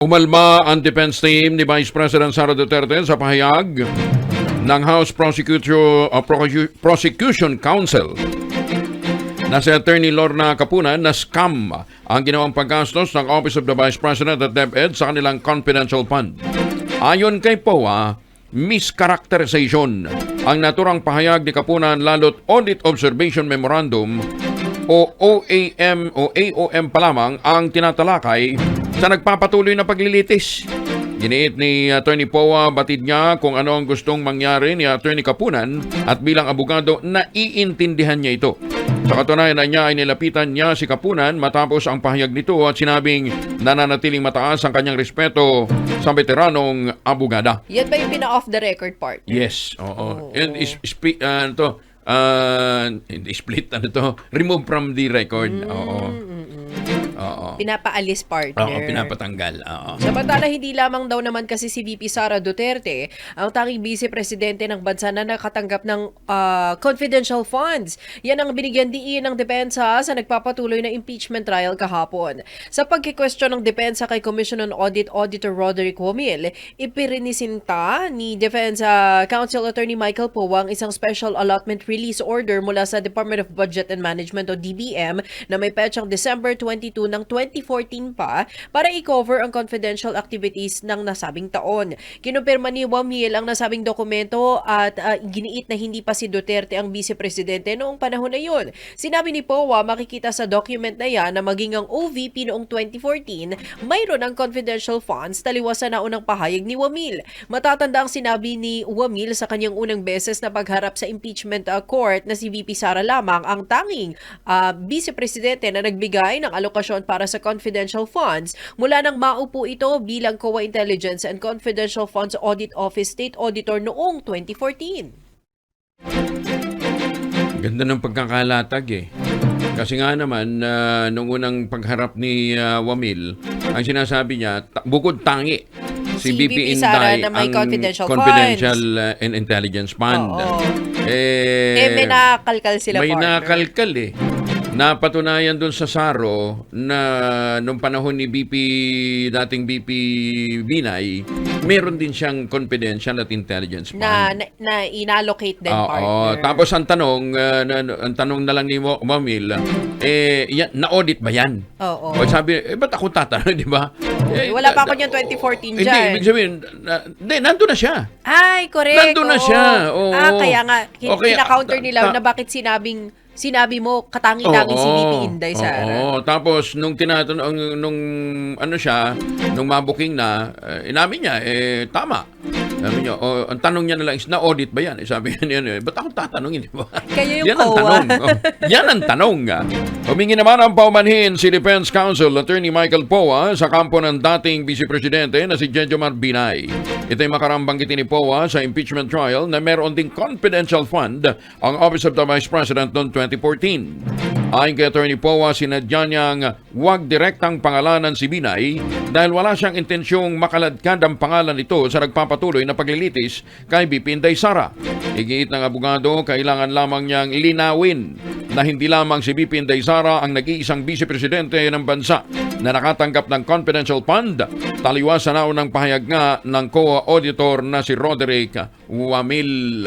Umalma ang defense team ni Vice President Sara Duterte sa pahayag ng House Prosecution Council na si Attorney Lorna Capunan na scam ang ginawang paggastos ng Office of the Vice President at DepEd sa kanilang confidential fund. Ayon kay POA, mischaracterization ang naturang pahayag ni Capunan lalo't Audit Observation Memorandum o OAM o AOM pa lamang ang tinatalakay sa nagpapatuloy na paglilitis. Giniit ni Attorney POA, batid niya kung ano ang gustong mangyari ni Attorney Capunan at bilang abogado, naiintindihan niya ito. Sa katunayan niya ay nilapitan niya si Capunan matapos ang pahayag nito at sinabing nananatiling mataas ang kanyang respeto sa veteranong abogada. Yan ba yung pina-off the record part? Yes, oo. And remove from the record. Oo. Pinapaalis partner. Oo, pinapatanggal. Oo. Samantala, hindi lamang daw naman kasi si VP Sara Duterte ang tanging vice-presidente ng bansa na nakatanggap ng confidential funds. Yan ang binigyan diin ng depensa sa nagpapatuloy na impeachment trial kahapon. Sa pagkikwestiyon ng depensa kay Commission on Audit Auditor Roderick Humil, ipirinisinta ni Defense Counsel Attorney Michael Poa ang isang special allotment release order mula sa Department of Budget and Management o DBM na may petsang December 22 ng 2014 pa para i-cover ang confidential activities ng nasabing taon. Kinumpirma ni Wamil ang nasabing dokumento at giniit na hindi pa si Duterte ang vice-presidente noong panahon na yun. Sinabi ni Poa, makikita sa document na yan na maging ang OVP noong 2014, mayroon ang confidential funds taliwas sa naunang pahayag ni Wamil. Matatanda ang sinabi ni Wamil sa kanyang unang beses na pagharap sa impeachment court na si VP Sara lamang ang tanging vice-presidente na nagbigay ng alokasyon para sa confidential funds mula nang maupo ito bilang COA Intelligence and Confidential Funds Audit Office State Auditor noong 2014. Ganda ng pagkakalatag eh. Kasi nga naman, nung unang pagharap ni Wamil, ang sinasabi niya, bukod tangi, si VP Inday na may ang confidential and intelligence fund. May nakakalkal sila, may partner. nakakalkal eh. Napatunayan dun sa SARO na nung panahon ni dating VP Binay, meron din siyang confidential at intelligence fund. Na inallocate din, partner. Tapos ang tanong na lang ni Wamil, na-audit ba yan? Oo. O sabi, ba't ako tatanong, di ba? Wala pa ako niyan 2014 dyan. Hindi, ibig sabihin, nandun na siya. Ay, correct. Nandun na siya. Oo. Kaya nga, kina-counter nila na bakit sinabi mo katangi-tangi si VP Inday Sara. Oo, tapos nung tinatanong nung mabuking na, inamin niya tama. Sabi niya, ang tanong niya na lang is na-audit ba yan? Sabi niya, ba't ako tatanungin, di ba? Kayo yung yan ang tanong. Yan ang tanong. Humingi naman ang paumanhin si Defense Counsel Attorney Michael Poa sa kampo ng dating Vice Presidente na si Jejomar Binay. Ito'y makarambang ni Poa sa impeachment trial na meron ding confidential fund ang Office of the Vice President noong 2014. Ayon kay Attorney Poa, sinadya niyang huwag direktang pangalanan si Binay dahil wala siyang intensyong makaladkad ang pangalan nito sa nagpapatuloy na paglilitis kay VP Inday Sara. Igiit ng abogado, kailangan lamang niyang linawin na hindi lamang si VP Inday Sara ang nag-iisang vice-presidente ng bansa na nakatanggap ng confidential fund. Taliwas sa naunang pahayag nga ng COA auditor na si Roderick Wamil.